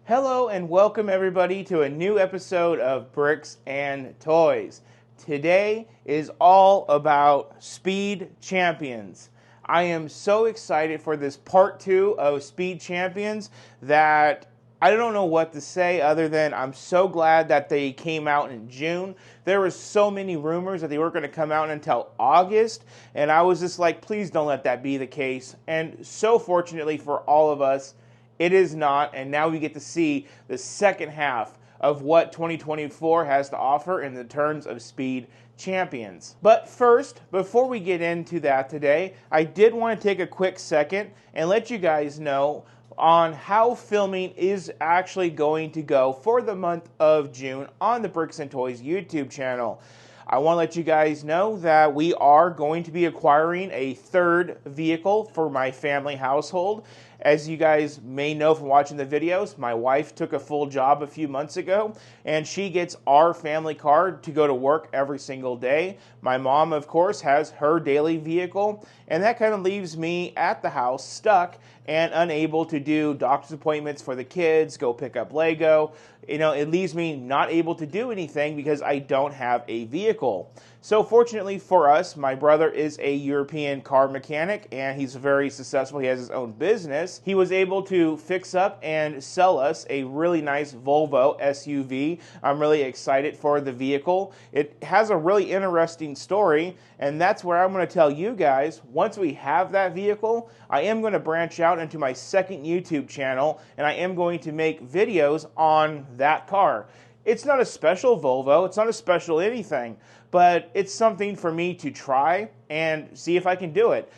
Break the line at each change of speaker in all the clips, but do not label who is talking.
Hello and welcome everybody to a new episode of Bricks and Toys. Today is all about Speed Champions. I am so excited for this part 2 of Speed Champions that I don't know what to say other than I'm so glad that they came out in June. There were so many rumors that they weren't going to come out until August, and I was just like, please don't let that be the case. And so fortunately for all of us, it is not, and now we get to see the second half of what 2024 has to offer in the terms of Speed Champions. But first, before we get into that today, I did want to take a quick second and let you guys know on how filming is actually going to go for the month of June on the Bricks and Toys YouTube channel. I want to let you guys know that we are going to be acquiring a third vehicle for my family household. As you guys may know from watching the videos, my wife took a full job a few months ago, and she gets our family car to go to work every single day. My mom, of course, has her daily vehicle, and that kind of leaves me at the house stuck and unable to do doctor's appointments for the kids, go pick up Lego. It leaves me not able to do anything because I don't have a vehicle. So fortunately for us, my brother is a European car mechanic and he's very successful. He has his own business. He was able to fix up and sell us a really nice Volvo SUV. I'm really excited for the vehicle. It has a really interesting story, and that's where I'm going to tell you guys, once we have that vehicle, I am going to branch out into my second YouTube channel and I am going to make videos on that car. It's not a special Volvo, it's not a special anything, but it's something for me to try and see if I can do it.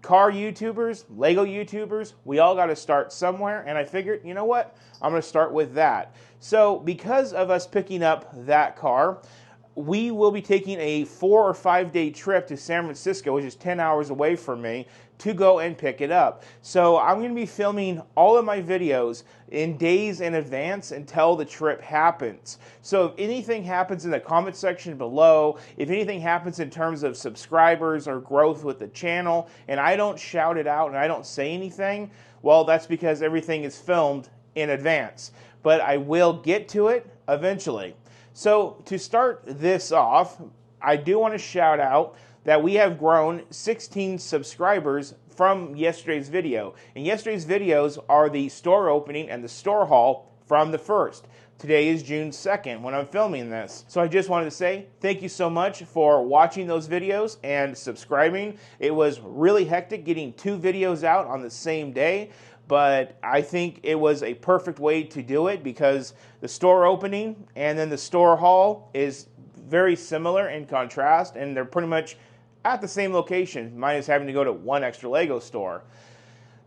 Car YouTubers, Lego YouTubers, we all got to start somewhere, and I figured, you know what, I'm going to start with that. So because of us picking up that car, we will be taking a 4 or 5 day trip to San Francisco, which is 10 hours away from me, to go and pick it up. So I'm going to be filming all of my videos in days in advance until the trip happens. So if anything happens in the comment section below, if anything happens in terms of subscribers or growth with the channel, and I don't shout it out and I don't say anything, well, that's because everything is filmed in advance. But I will get to it eventually. So to start this off, I do want to shout out that we have grown 16 subscribers from yesterday's video. And yesterday's videos are the store opening and the store haul from the 1st. Today is June 2nd when I'm filming this. So I just wanted to say thank you so much for watching those videos and subscribing. It was really hectic getting 2 videos out on the same day, but I think it was a perfect way to do it because the store opening and then the store haul is very similar in contrast, and they're pretty much at the same location, minus having to go to one extra Lego store.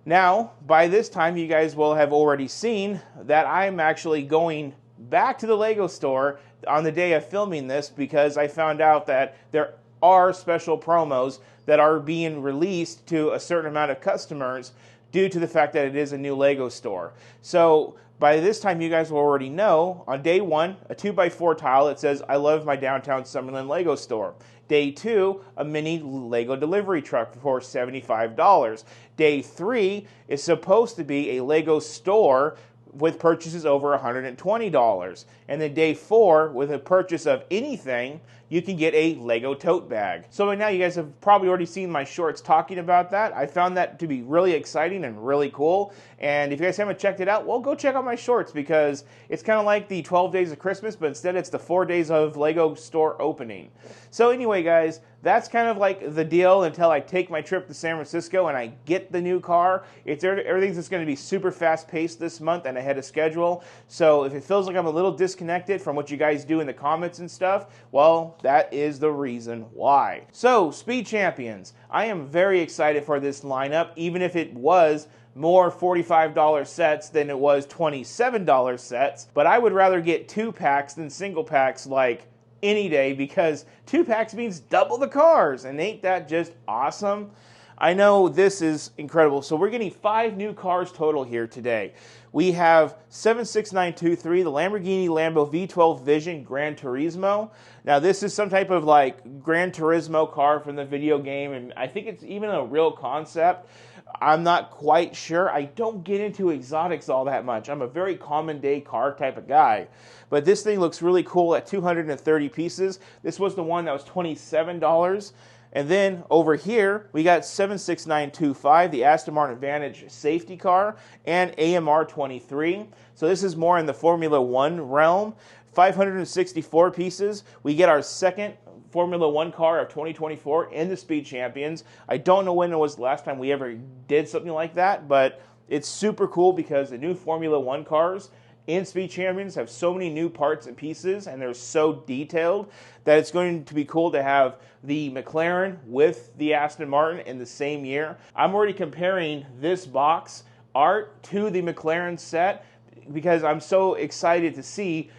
Now, by this time, you guys will have already seen that I'm actually going back to the Lego store on the day of filming this because I found out that there are special promos that are being released to a certain amount of customers due to the fact that it is a new Lego store. So by this time, you guys will already know, on day 1, a 2x4 tile that says, I love my downtown Summerlin Lego store. Day 2, a mini Lego delivery truck for $75. Day 3 is supposed to be a Lego store with purchases over $120. And then day 4, with a purchase of anything, you can get a Lego tote bag. So by now you guys have probably already seen my shorts talking about that. I found that to be really exciting and really cool. And if you guys haven't checked it out, well, go check out my shorts because it's kind of like the 12 days of Christmas, but instead it's the 4 days of Lego store opening. So anyway, guys, that's kind of like the deal until I take my trip to San Francisco and I get the new car. Everything's just going to be super fast-paced this month and ahead of schedule. So if it feels like I'm a little disconnected from what you guys do in the comments and stuff, well, that is the reason why. So, Speed Champions. I am very excited for this lineup, even if it was more $45 sets than it was $27 sets. But I would rather get 2 packs than single packs like any day because 2 packs means double the cars, and ain't that just awesome? I know this is incredible. So we're getting 5 new cars total here today. We have 76923, the Lamborghini Lambo V12 Vision Gran Turismo. Now this is some type of like Gran Turismo car from the video game, and I think it's even a real concept. I'm not quite sure. I don't get into exotics all that much. I'm a very common day car type of guy. But this thing looks really cool at 230 pieces. This was the one that was $27. And then over here, we got 76925, the Aston Martin Vantage safety car, and AMR 23. So this is more in the Formula One realm. 564 pieces. We get our second Formula One car of 2024 in the Speed Champions. I don't know when it was the last time we ever did something like that, but it's super cool because the new Formula One cars in Speed Champions have so many new parts and pieces, and they're so detailed that it's going to be cool to have the McLaren with the Aston Martin in the same year. I'm already comparing this box art to the McLaren set because I'm so excited to see,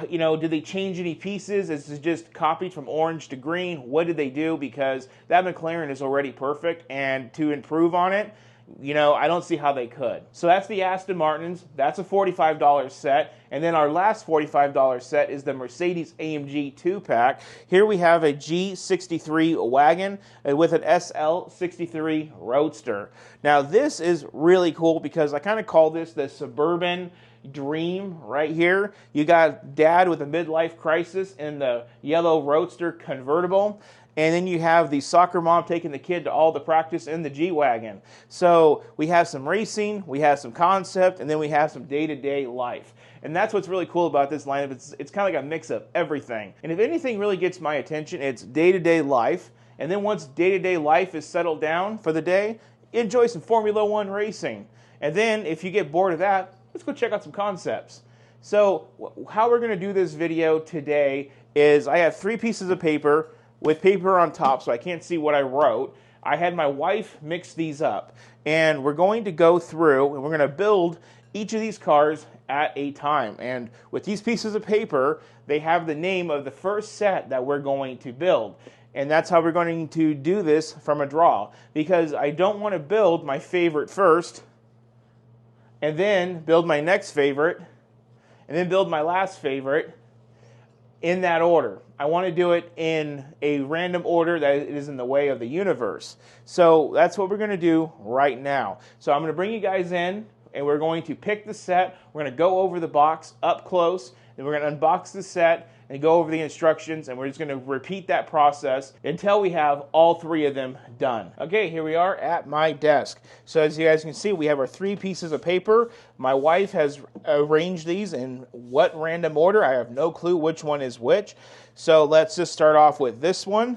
you know, did they change any pieces? Is it just copied from orange to green? What did they do? Because that McLaren is already perfect, and to improve on it, you know, I don't see how they could. So that's the Aston Martins. That's a $45 set. And then our last $45 set is the Mercedes-AMG 2-pack. Here we have a G63 wagon with an SL63 Roadster. Now this is really cool because I kind of call this the suburban dream right here. You got dad with a midlife crisis in the yellow Roadster convertible. And then you have the soccer mom taking the kid to all the practice in the G-Wagon. So we have some racing, we have some concept, and then we have some day-to-day life. And that's what's really cool about this lineup. It's kind of like a mix of everything. And if anything really gets my attention, it's day-to-day life. And then once day-to-day life is settled down for the day, enjoy some Formula One racing. And then if you get bored of that, let's go check out some concepts. So how we're going to do this video today is I have 3 pieces of paper with paper on top so I can't see what I wrote. I had my wife mix these up, and we're going to go through and we're going to build each of these cars at a time. And with these pieces of paper, they have the name of the first set that we're going to build. And that's how we're going to do this from a draw, because I don't want to build my favorite first and then build my next favorite and then build my last favorite in that order. I want to do it in a random order that is in the way of the universe. So that's what we're going to do right now. So I'm going to bring you guys in, and we're going to pick the set. We're going to go over the box up close, and we're going to unbox the set and go over the instructions, and we're just going to repeat that process until we have all 3 of them done. Okay, here we are at my desk. So as you guys can see, we have our 3 pieces of paper. My wife has arranged these in what random order. I have no clue which one is which. So let's just start off with this one.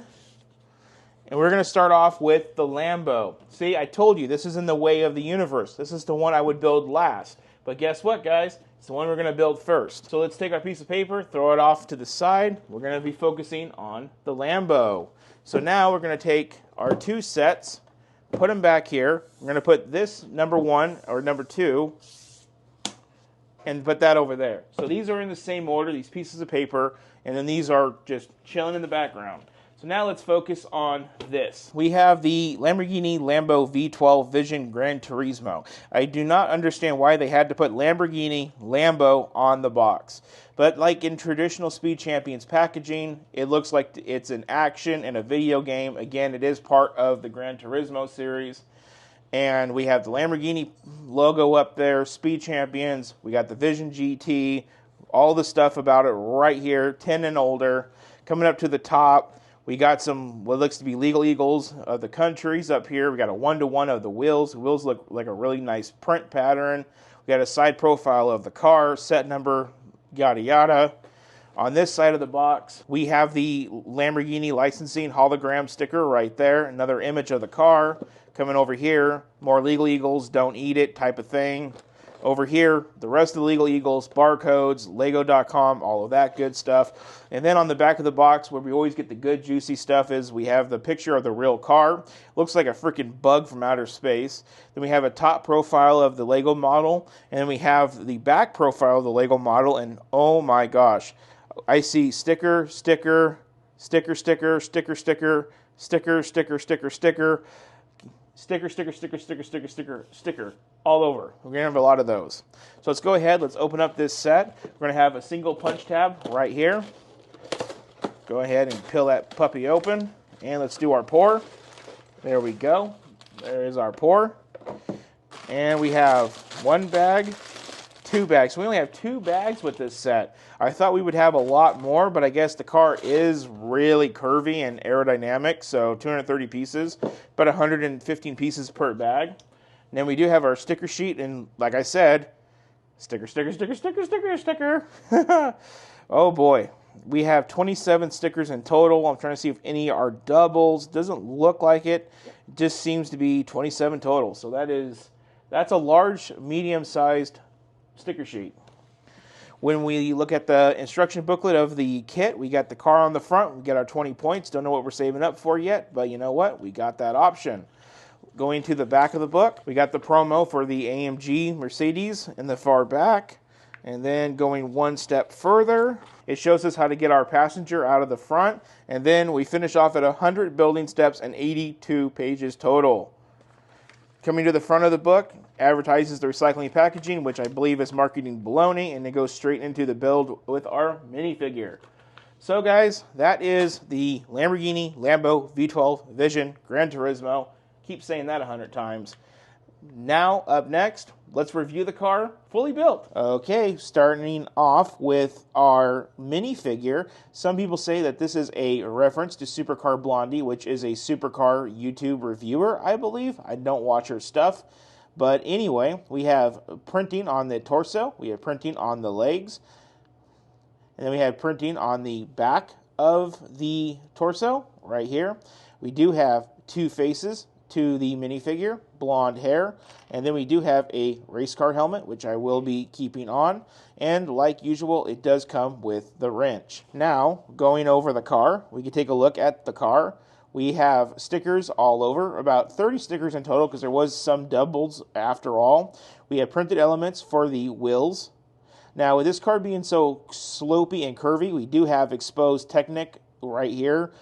And we're going to start off with the Lambo. See, I told you, this is in the way of the universe. This is the one I would build last. But guess what, guys? It's the one we're going to build first. So let's take our piece of paper, throw it off to the side. We're going to be focusing on the Lambo. So now we're going to take our 2 sets, put them back here. We're going to put this number 1 or number 2 and put that over there. So these are in the same order, these pieces of paper, and then these are just chilling in the background. So now let's focus on this. We have the Lamborghini Lambo V12 Vision Gran Turismo. I do not understand why they had to put Lamborghini Lambo on the box. But like in traditional Speed Champions packaging, it looks like it's an action and a video game. Again, it is part of the Gran Turismo series. And we have the Lamborghini logo up there, Speed Champions. We got the Vision GT, all the stuff about it right here, 10 and older. Coming up to the top, we got some what looks to be legal eagles of the countries up here. We got a 1-to-1 of the wheels. The wheels look like a really nice print pattern. We got a side profile of the car, set number, yada yada. On this side of the box, we have the Lamborghini licensing hologram sticker right there. Another image of the car. Coming over here, more legal eagles, don't eat it type of thing. Over here, the rest of the legal eagles, barcodes, lego.com, all of that good stuff. And then on the back of the box, where we always get the good juicy stuff, is we have the picture of the real car. Looks like a freaking bug from outer space. Then we have a top profile of the Lego model. And then we have the back profile of the Lego model. And oh my gosh, I see sticker, sticker, sticker, sticker, sticker, sticker, sticker, sticker, sticker, sticker. Sticker, sticker, sticker, sticker, sticker, sticker, sticker, all over. We're going to have a lot of those. So let's go ahead. Let's open up this set. We're going to have a single punch tab right here. Go ahead and peel that puppy open. And let's do our pour. There we go. There is our pour. And we have one bag, two bags. We only have two bags with this set. I thought we would have a lot more, but I guess the car is really curvy and aerodynamic, so 230 pieces, about 115 pieces per bag. And then we do have our sticker sheet, and like I said, sticker, sticker, sticker, sticker, sticker, sticker. Oh boy. We have 27 stickers in total. I'm trying to see if any are doubles. Doesn't look like it. It just seems to be 27 total. So that's a large, medium-sized sticker sheet. When we look at the instruction booklet of the kit, we got the car on the front. We got our 20 points. Don't know what we're saving up for yet, but you know what? We got that option. Going to the back of the book, we got the promo for the AMG Mercedes in the far back. And then going one step further, it shows us how to get our passenger out of the front. And then we finish off at 100 building steps and 82 pages total. Coming to the front of the book, advertises the recycling packaging, which I believe is marketing baloney, and it goes straight into the build with our minifigure. So guys, that is the Lamborghini Lambo V12 Vision Gran Turismo. Keep saying that 100 times. Now, up next, let's review the car fully built. Okay, starting off with our minifigure. Some people say that this is a reference to Supercar Blondie, which is a supercar YouTube reviewer, I believe. I don't watch her stuff. But anyway, we have printing on the torso. We have printing on the legs. And then we have printing on the back of the torso, right here. We do have two faces to the minifigure, blonde hair, and then we do have a race car helmet, which I will be keeping on, and like usual, it does come with the wrench. Now, going over the car, we can take a look at the car. We have stickers all over, about 30 stickers in total, because there was some doubles after all. We have printed elements for the wheels. Now, with this car being so slopey and curvy, we do have exposed Technic right here,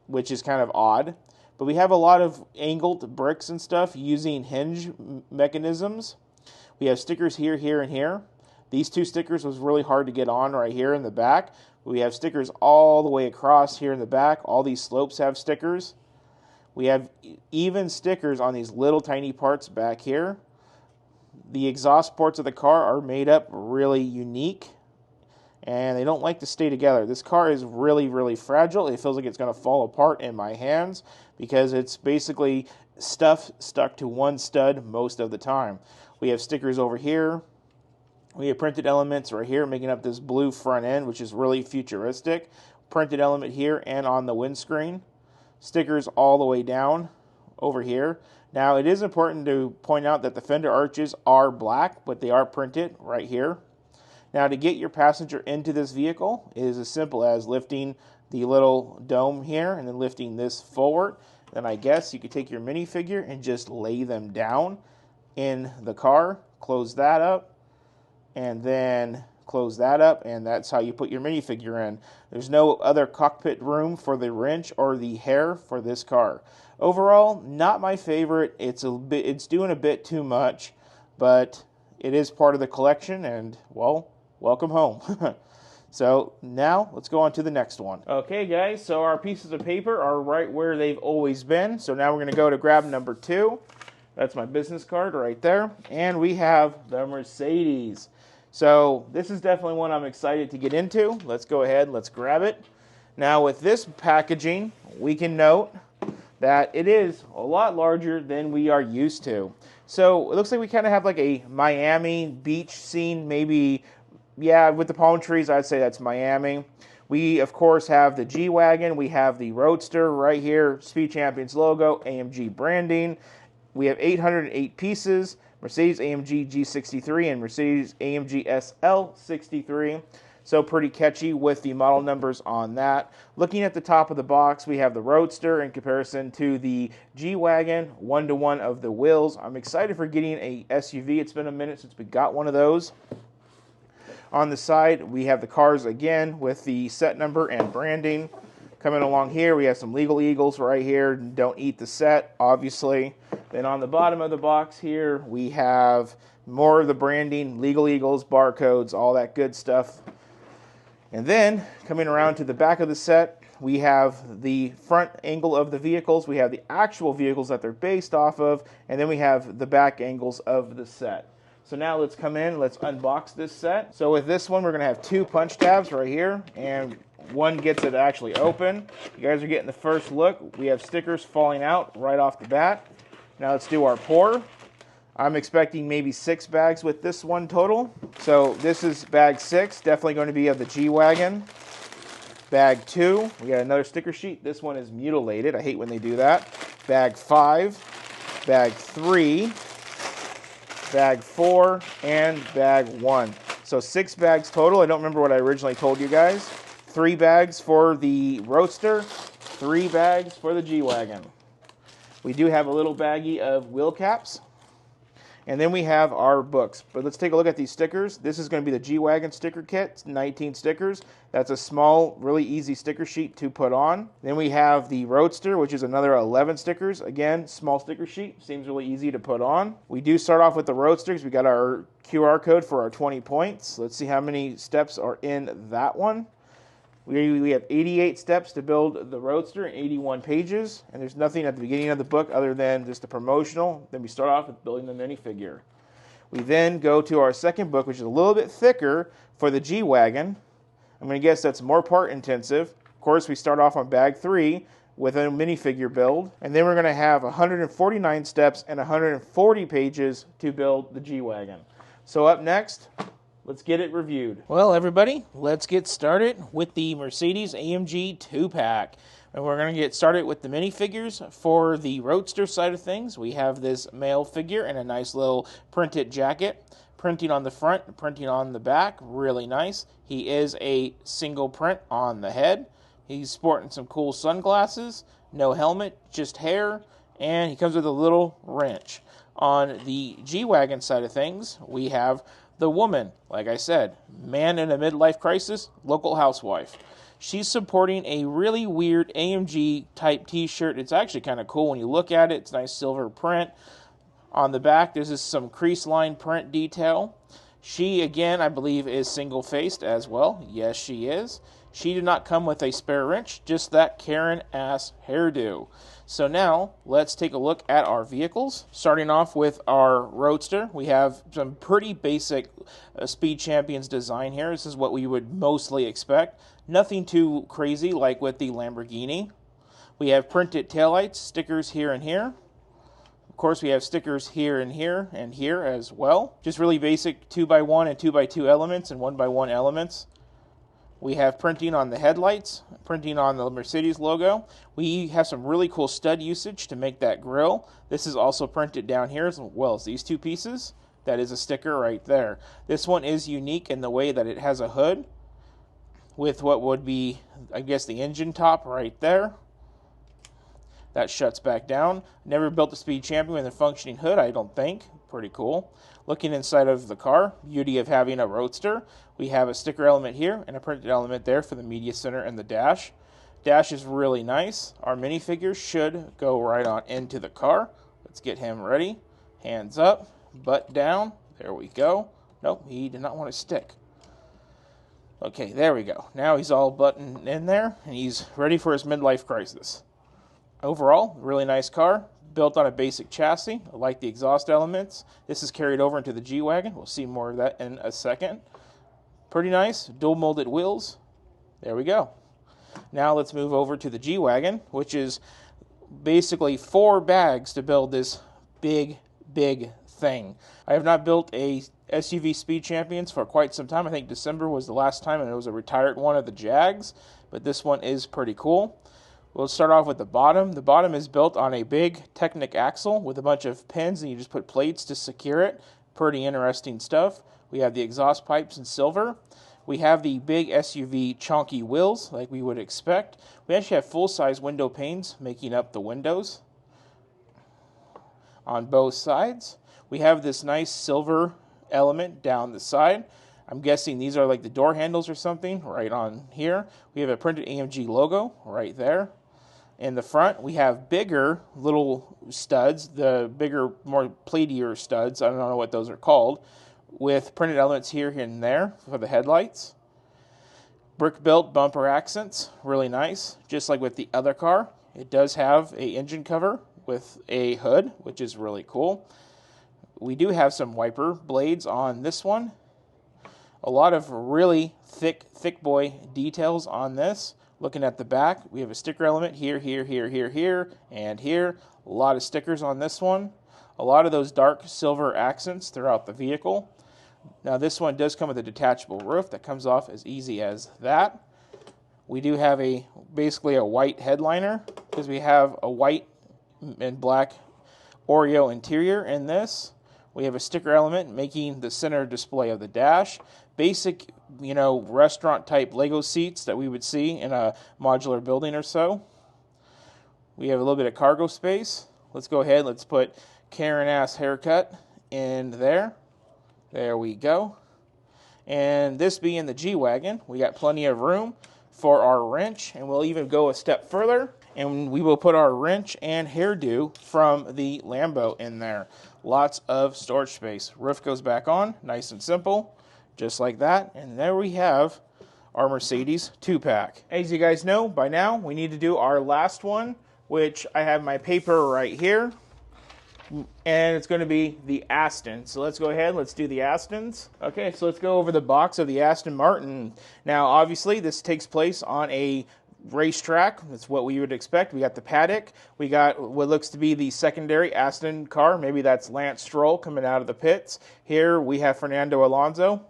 which is kind of odd. But we have a lot of angled bricks and stuff using hinge mechanisms. We have stickers here, here, and here. These two stickers was really hard to get on right here in the back. We have stickers all the way across here in the back. All these slopes have stickers. We have even stickers on these little tiny parts back here. The exhaust ports of the car are made up really unique, and they don't like to stay together. This car is really, really fragile. It feels like it's going to fall apart in my hands because it's basically stuff stuck to one stud most of the time. We have stickers over here. We have printed elements right here making up this blue front end, which is really futuristic. Printed element here and on the windscreen. Stickers all the way down over here. Now, it is important to point out that the fender arches are black, but they are printed right here. Now, to get your passenger into this vehicle, it is as simple as lifting the little dome here and then lifting this forward. Then I guess you could take your minifigure and just lay them down in the car, close that up, and then close that up, and that's how you put your minifigure in. There's no other cockpit room for the wrench or the hair for this car. Overall, not my favorite. It's doing a bit too much, but it is part of the collection, and well, welcome home. So now let's go on to the next one. Okay guys, so our pieces of paper are right where they've always been. So now we're going to go to grab number 2. That's my business card right there. And we have the Mercedes. So this is definitely one I'm excited to get into. Let's go ahead, let's grab it. Now with this packaging, we can note that it is a lot larger than we are used to. So it looks like we kind of have like a Miami beach scene, maybe. Yeah, with the palm trees, I'd say that's Miami. We, of course, have the G-Wagon. We have the Roadster right here, Speed Champions logo, AMG branding. We have 808 pieces, Mercedes-AMG G63 and Mercedes-AMG SL63. So pretty catchy with the model numbers on that. Looking at the top of the box, we have the Roadster in comparison to the G-Wagon, 1-to-1 of the wheels. I'm excited for getting a SUV. It's been a minute since we got one of those. On the side, we have the cars again with the set number and branding. Coming along here, we have some Legal Eagles right here. Don't eat the set, obviously. Then on the bottom of the box here, we have more of the branding, Legal Eagles, barcodes, all that good stuff. And then, coming around to the back of the set, we have the front angle of the vehicles, we have the actual vehicles that they're based off of, and then we have the back angles of the set. So now let's come in, let's unbox this set. So with this one, we're gonna have 2 punch tabs right here, and one gets it actually open. You guys are getting the first look. We have stickers falling out right off the bat. Now let's do our pour. I'm expecting maybe 6 bags with this one total. So this is bag 6, definitely going to be of the G-Wagon. Bag 2, we got another sticker sheet. This one is mutilated. I hate when they do that. Bag 5, bag 3, bag 4, and bag 1. So 6 bags total. I don't remember what I originally told you guys. 3 bags for the Roadster, 3 bags for the G-Wagon. We do have a little baggie of wheel caps. And then we have our books. But let's take a look at these stickers. This is going to be the G-Wagon sticker kit. It's 19 stickers. That's a small, really easy sticker sheet to put on. Then we have the Roadster, which is another 11 stickers. Again, small sticker sheet. Seems really easy to put on. We do start off with the Roadsters. We got our QR code for our 20 points. Let's see how many steps are in that one. We have 88 steps to build the Roadster and 81 pages, and there's nothing at the beginning of the book other than just a promotional. Then we start off with building the minifigure. We then go to our second book, which is a little bit thicker for the G-Wagon. I'm going to guess that's more part intensive. Of course, we start off on bag 3 with a minifigure build, and then we're going to have 149 steps and 140 pages to build the G-Wagon. So up next, let's get it reviewed. Well, everybody, let's get started with the Mercedes-AMG 2-pack. And we're going to get started with the minifigures. For the Roadster side of things, we have this male figure and a nice little printed jacket. Printing on the front, printing on the back, really nice. He is a single print on the head. He's sporting some cool sunglasses, no helmet, just hair, and he comes with a little wrench. On the G-Wagon side of things, we have the woman, like I said, man in a midlife crisis, local housewife. She's supporting a really weird AMG type t-shirt. It's actually kind of cool when you look at it. It's nice silver print. On the back, there's just some crease line print detail. She, again, I believe is single-faced as well. Yes, she is. She did not come with a spare wrench, just that Karen-ass hairdo. So now, let's take a look at our vehicles. Starting off with our Roadster, we have some pretty basic Speed Champions design here. This is what we would mostly expect. Nothing too crazy like with the Lamborghini. We have printed taillights, stickers here and here. Of course, we have stickers here and here and here as well. Just really basic 2x1 and 2x2 elements and 1x1 elements. We have printing on the headlights, printing on the Mercedes logo. We have some really cool stud usage to make that grille. This is also printed down here as well as these 2 pieces. That is a sticker right there. This one is unique in the way that it has a hood with what would be, I guess, the engine top right there. That shuts back down. Never built a Speed Champion with a functioning hood, I don't think. Pretty cool. Looking inside of the car, beauty of having a Roadster. We have a sticker element here and a printed element there for the media center and the dash. Dash is really nice. Our minifigure should go right on into the car. Let's get him ready. Hands up, butt down. There we go. Nope, he did not want to stick. Okay, there we go. Now he's all buttoned in there and he's ready for his midlife crisis. Overall, really nice car, built on a basic chassis. I like the exhaust elements. This is carried over into the G-Wagon. We'll see more of that in a second. Pretty nice, dual molded wheels. There we go. Now let's move over to the G-Wagon, which is basically 4 bags to build this big, big thing. I have not built a SUV Speed Champions for quite some time. I think December was the last time, and it was a retired one of the Jags, but this one is pretty cool. We'll start off with the bottom. The bottom is built on a big Technic axle with a bunch of pins, and you just put plates to secure it. Pretty interesting stuff. We have the exhaust pipes in silver. We have the big SUV chunky wheels, like we would expect. We actually have full-size window panes making up the windows on both sides. We have this nice silver element down the side. I'm guessing these are like the door handles or something right on here. We have a printed AMG logo right there. In the front, we have bigger little studs, the bigger, more platier studs, I don't know what those are called, with printed elements here and there for the headlights. brick-built bumper accents, really nice. Just like with the other car, it does have a engine cover with a hood, which is really cool. We do have some wiper blades on this one. A lot of really thick boy details on this. Looking at the back, we have a sticker element here, and here. A lot of stickers on this one. A lot of those dark silver accents throughout the vehicle. Now this one does come with a detachable roof that comes off as easy as that. We do have basically a white headliner because we have a white and black Oreo interior in this. We have a sticker element making the center display of the dash. Basic, restaurant type Lego seats that we would see in a modular building or so. We have a little bit of cargo space. Let's go ahead, let's put Karen ass haircut in there. There we go. And this being the G-Wagon, we got plenty of room for our wrench, and we'll even go a step further, and we will put our wrench and hairdo from the Lambo in there. Lots of storage space. Roof goes back on, nice and simple, just like that. And there we have our Mercedes 2-pack. As you guys know, by now, we need to do our last one, which I have my paper right here. And it's going to be the Aston. So let's go ahead, let's do the Astons. Okay, so let's go over the box of the Aston Martin. Now, obviously, this takes place on a racetrack. That's what we would expect. We got the paddock. We got what looks to be the secondary Aston car. Maybe that's Lance Stroll coming out of the pits. Here we have Fernando Alonso.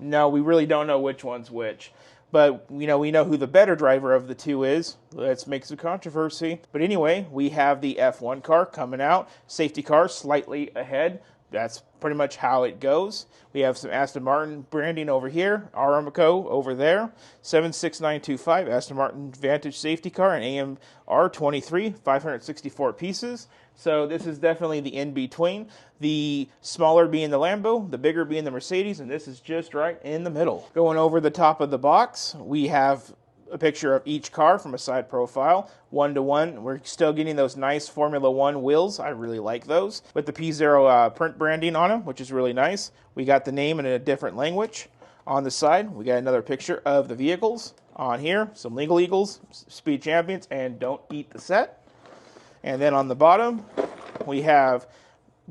No, we really don't know which one's which. But, we know who the better driver of the two is. Let's make some controversy. But anyway, we have the F1 car coming out. Safety car slightly ahead. That's pretty much how it goes. We have some Aston Martin branding over here. Aramco over there. 76925 Aston Martin Vantage safety car and AMR 23, 564 pieces. So this is definitely the in-between. The smaller being the Lambo, the bigger being the Mercedes, and this is just right in the middle. Going over the top of the box, we have a picture of each car from a side profile, 1-to-1. We're still getting those nice Formula One wheels. I really like those. With the P0 print branding on them, which is really nice. We got the name in a different language. On the side, we got another picture of the vehicles. On here, some Legal Eagles, Speed Champions, and Don't Eat the Set. And then on the bottom, we have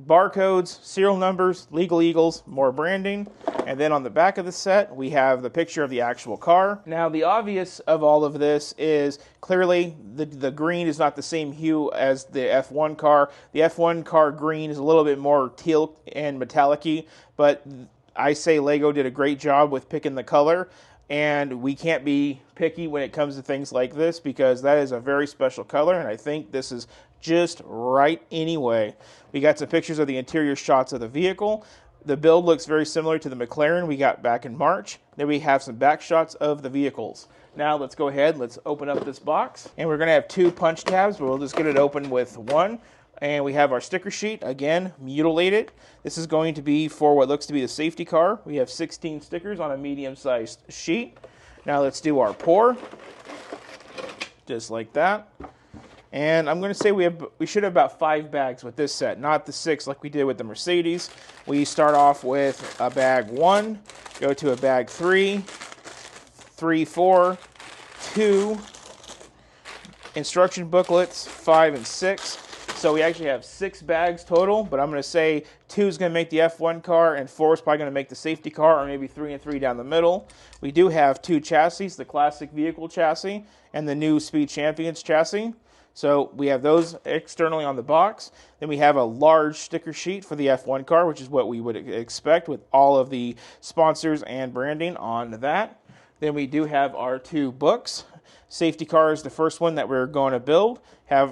barcodes, serial numbers, Legal Eagles, more branding. And then on the back of the set, we have the picture of the actual car. Now, the obvious of all of this is clearly the green is not the same hue as the F1 car. The F1 car green is a little bit more teal and metallic-y, but I say Lego did a great job with picking the color. And we can't be picky when it comes to things like this because that is a very special color, and I think this is just right anyway. We got some pictures of the interior shots of the vehicle. The build looks very similar to the McLaren we got back in March. Then we have some back shots of the vehicles. Now let's go ahead, let's open up this box. And we're going to have two punch tabs, but we'll just get it open with one. And we have our sticker sheet, again, mutilated. This is going to be for what looks to be the safety car. We have 16 stickers on a medium-sized sheet. Now let's do our pour, just like that. And I'm going to say we should have about 5 bags with this set, not the 6 like we did with the Mercedes. We start off with a bag 1, go to a bag 3, 3, 4, 2, instruction booklets 5 and 6. So we actually have 6 bags total, but I'm going to say 2 is going to make the F1 car and 4 is probably going to make the safety car, or maybe 3 and 3 down the middle. We do have 2 chassis, the classic vehicle chassis and the new Speed Champions chassis. So we have those externally on the box. Then we have a large sticker sheet for the F1 car, which is what we would expect with all of the sponsors and branding on that. Then we do have our 2 books. Safety car is the first one that we're going to build.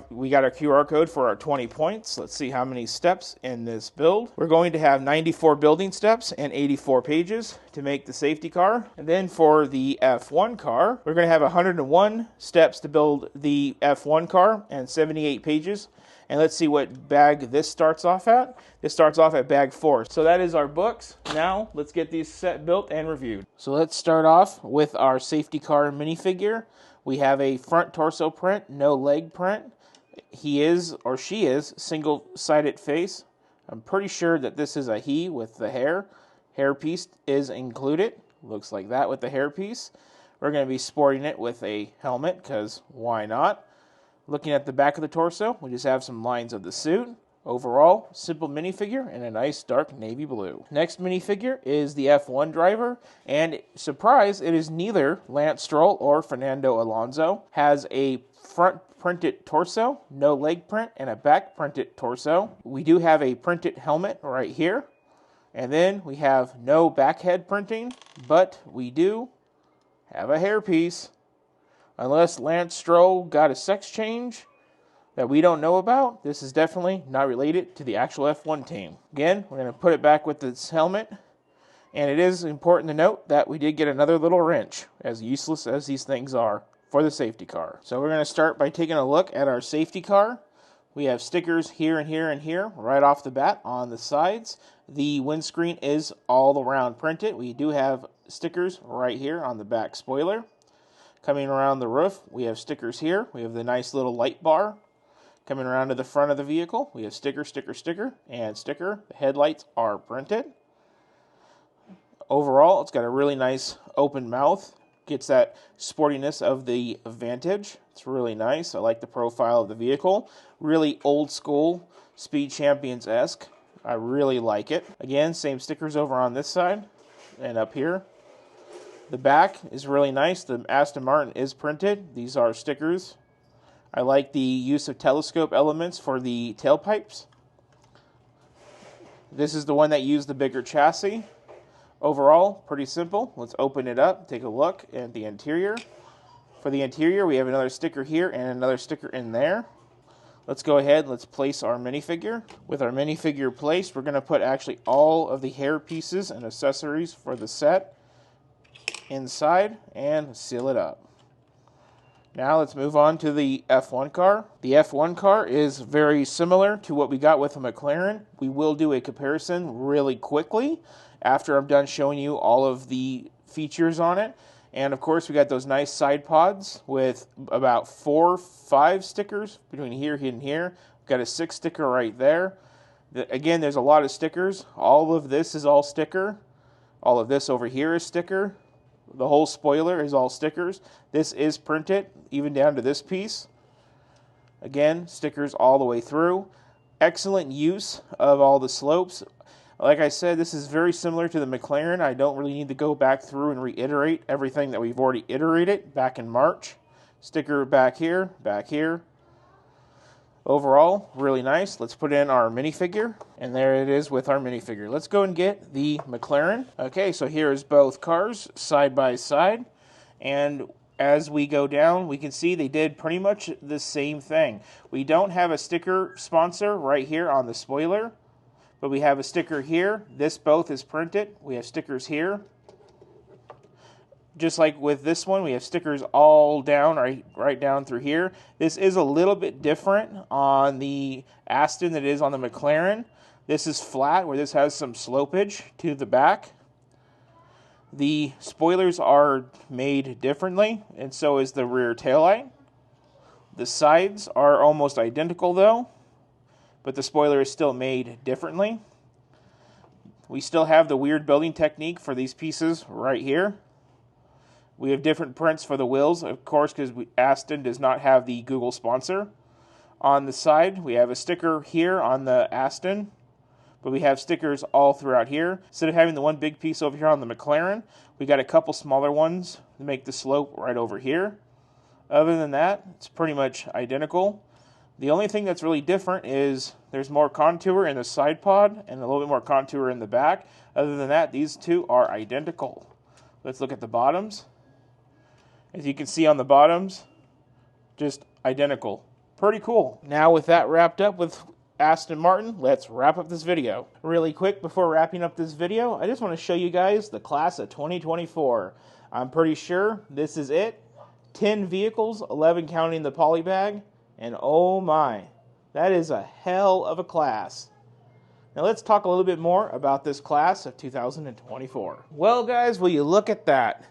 We got our QR code for our 20 points. Let's see how many steps in this build. We're going to have 94 building steps and 84 pages to make the safety car. And then for the F1 car, we're going to have 101 steps to build the F1 car and 78 pages. And let's see what bag this starts off at. This starts off at bag 4. So that is our books. Now let's get these set built and reviewed. So let's start off with our safety car minifigure. We have a front torso print, no leg print. He is, or she is, single-sided face. I'm pretty sure that this is a he with the hair. Hair piece is included. Looks like that with the hair piece. We're going to be sporting it with a helmet, because why not? Looking at the back of the torso, we just have some lines of the suit. Overall, simple minifigure in a nice dark navy blue. Next minifigure is the F1 driver, and surprise, it is neither Lance Stroll or Fernando Alonso. Has a front printed torso, no leg print, and a back printed torso. We do have a printed helmet right here, and then we have no back head printing, but we do have a hairpiece. Unless Lance Stroll got a sex change that we don't know about, this is definitely not related to the actual F1 team. Again, we're going to put it back with this helmet, and it is important to note that we did get another little wrench, as useless as these things are, for the safety car. So we're going to start by taking a look at our safety car. We have stickers here and here and here, right off the bat on the sides. The windscreen is all around printed. We do have stickers right here on the back spoiler. Coming around the roof, we have stickers here. We have the nice little light bar. Coming around to the front of the vehicle, we have sticker, sticker, sticker, and sticker. The headlights are printed. Overall, it's got a really nice open mouth. Gets that sportiness of the Vantage. It's really nice. I like the profile of the vehicle. Really old school, Speed Champions-esque. I really like it. Again, same stickers over on this side and up here. The back is really nice. The Aston Martin is printed. These are stickers. I like the use of telescope elements for the tailpipes. This is the one that used the bigger chassis. Overall, pretty simple. Let's open it up, take a look at the interior. For the interior, we have another sticker here and another sticker in there. Let's go ahead, let's place our minifigure. With our minifigure placed, we're going to put actually all of the hair pieces and accessories for the set inside and seal it up. Now let's move on to the F1 car. The F1 car is very similar to what we got with the McLaren. We will do a comparison really quickly after I'm done showing you all of the features on it. And of course, we got those nice side pods with about 4 or 5 stickers between here and here. We've got a 6 sticker right there. Again, there's a lot of stickers. All of this is all sticker. All of this over here is sticker. The whole spoiler is all stickers. This is printed, even down to this piece. Again, stickers all the way through. Excellent use of all the slopes. Like I said, this is very similar to the McLaren. I don't really need to go back through and reiterate everything that we've already iterated back in March. Sticker back here, back here. Overall, really nice. Let's put in our minifigure, and there it is with our minifigure. Let's go and get the McLaren. Okay, so here is both cars side by side, and as we go down, we can see they did pretty much the same thing. We don't have a sticker sponsor right here on the spoiler, but we have a sticker here. This both is printed. We have stickers here. Just like with this one, we have stickers all down, right down through here. This is a little bit different on the Aston than it is on the McLaren. This is flat, where this has some slopage to the back. The spoilers are made differently, and so is the rear taillight. The sides are almost identical, though, but the spoiler is still made differently. We still have the weird building technique for these pieces right here. We have different prints for the wheels, of course, because Aston does not have the Google sponsor. On the side, we have a sticker here on the Aston, but we have stickers all throughout here. Instead of having the one big piece over here on the McLaren, we got a couple smaller ones to make the slope right over here. Other than that, it's pretty much identical. The only thing that's really different is there's more contour in the side pod and a little bit more contour in the back. Other than that, these two are identical. Let's look at the bottoms. As you can see on the bottoms, just identical. Pretty cool. Now with that wrapped up with Aston Martin, let's wrap up this video. Really quick before wrapping up this video, I just want to show you guys the class of 2024. I'm pretty sure this is it. 10 vehicles, 11 counting the poly bag, and oh my, that is a hell of a class. Now let's talk a little bit more about this class of 2024. Well guys, will you look at that?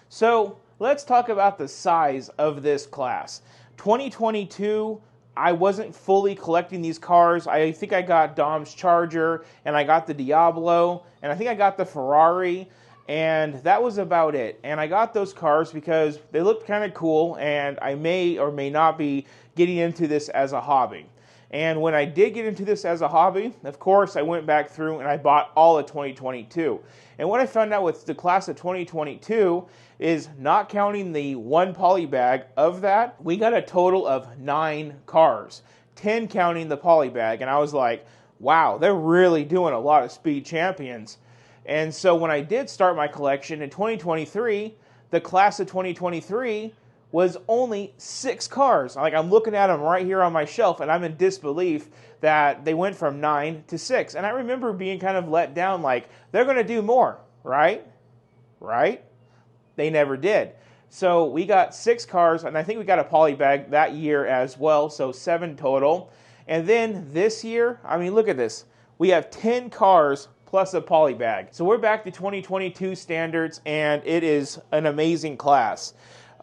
So let's talk about the size of this class. 2022, I wasn't fully collecting these cars. I think I got Dom's Charger, and I got the Diablo, and I think I got the Ferrari. And that was about it. And I got those cars because they looked kind of cool, and I may or may not be getting into this as a hobby. And when I did get into this as a hobby, of course, I went back through and I bought all of 2022. And what I found out with the class of 2022 is, not counting the one poly bag of that, we got a total of 9 cars, 10 counting the poly bag. And I was like, wow, they're really doing a lot of Speed Champions. And so when I did start my collection in 2023, the class of 2023 was only 6 cars. Like, I'm looking at them right here on my shelf, and I'm in disbelief that they went from 9 to 6. And I remember being kind of let down, like, they're going to do more, right? Right? They never did. So we got 6 cars, and I think we got a poly bag that year as well, so 7 total. And then this year, I mean, look at this. We have 10 cars plus a poly bag. So we're back to 2022 standards, and it is an amazing class.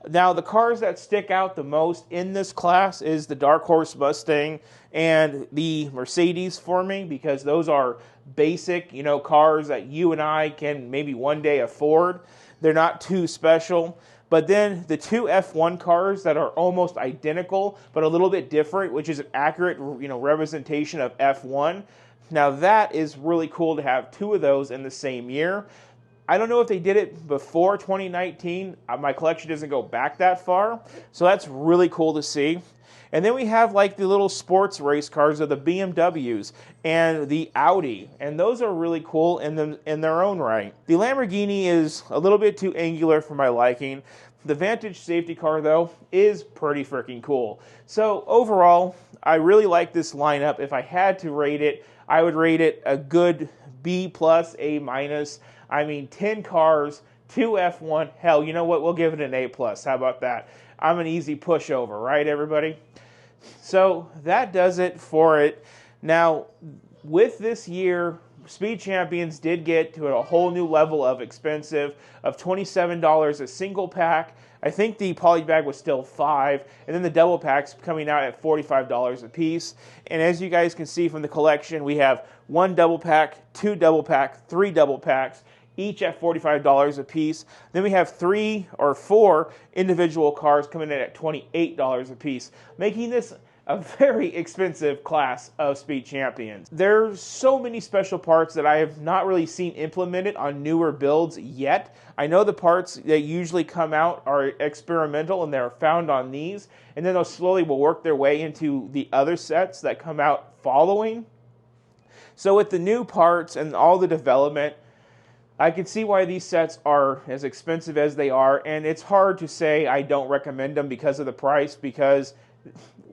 Now, the cars that stick out the most in this class is the Dark Horse Mustang and the Mercedes for me, because those are basic, cars that you and I can maybe one day afford. They're not too special. But then the 2 F1 cars that are almost identical but a little bit different, which is an accurate, representation of F1. Now that is really cool to have 2 of those in the same year. I don't know if they did it before 2019. My collection doesn't go back that far, so that's really cool to see. And then we have like the little sports race cars of the BMWs and the Audi, and those are really cool in their own right. The Lamborghini is a little bit too angular for my liking. The Vantage safety car, though, is pretty freaking cool. So overall, I really like this lineup. If I had to rate it, I would rate it a good B+, A-. I mean, 10 cars, 2 F1. Hell, you know what? We'll give it an A+. How about that? I'm an easy pushover, right, everybody? So that does it for it. Now, with this year, Speed Champions did get to a whole new level of expensive, of $27 a single pack. I think the poly bag was still $5, and then the double packs coming out at $45 a piece. And as you guys can see from the collection, we have 1 double pack, 2 double pack, 3 double packs, each at $45 a piece. Then we have 3 or 4 individual cars coming in at $28 a piece, making this a very expensive class of Speed Champions. There's so many special parts that I have not really seen implemented on newer builds yet. I know the parts that usually come out are experimental and they're found on these, and then those slowly will work their way into the other sets that come out following. So with the new parts and all the development, I can see why these sets are as expensive as they are, and it's hard to say I don't recommend them because of the price, because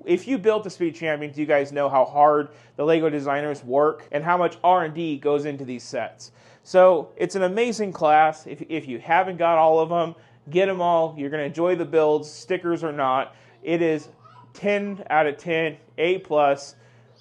if you built the Speed Champions, you guys know how hard the LEGO designers work and how much R&D goes into these sets. So it's an amazing class. If you haven't got all of them, get them all. You're going to enjoy the builds, stickers or not. It is 10 out of 10, A+.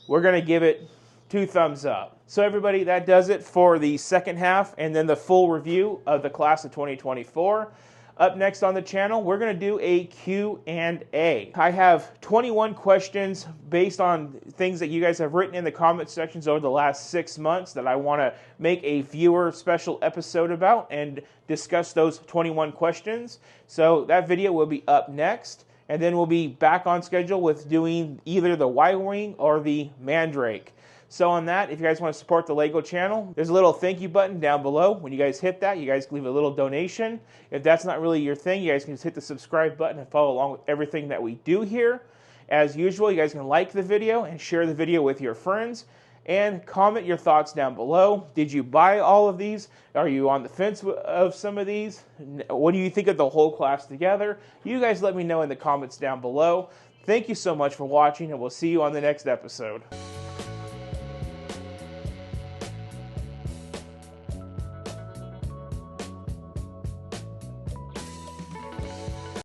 We're going to give it 2 thumbs up. So everybody, that does it for the second half and then the full review of the class of 2024. Up next on the channel, we're going to do a Q&A. I have 21 questions based on things that you guys have written in the comment sections over the last 6 months that I want to make a viewer special episode about and discuss those 21 questions. So that video will be up next, and then we'll be back on schedule with doing either the Y-Wing or the Mandrake. So on that, if you guys want to support the LEGO channel, there's a little thank you button down below. When you guys hit that, you guys can leave a little donation. If that's not really your thing, you guys can just hit the subscribe button and follow along with everything that we do here. As usual, you guys can like the video and share the video with your friends. And comment your thoughts down below. Did you buy all of these? Are you on the fence of some of these? What do you think of the whole class together? You guys let me know in the comments down below. Thank you so much for watching, and we'll see you on the next episode.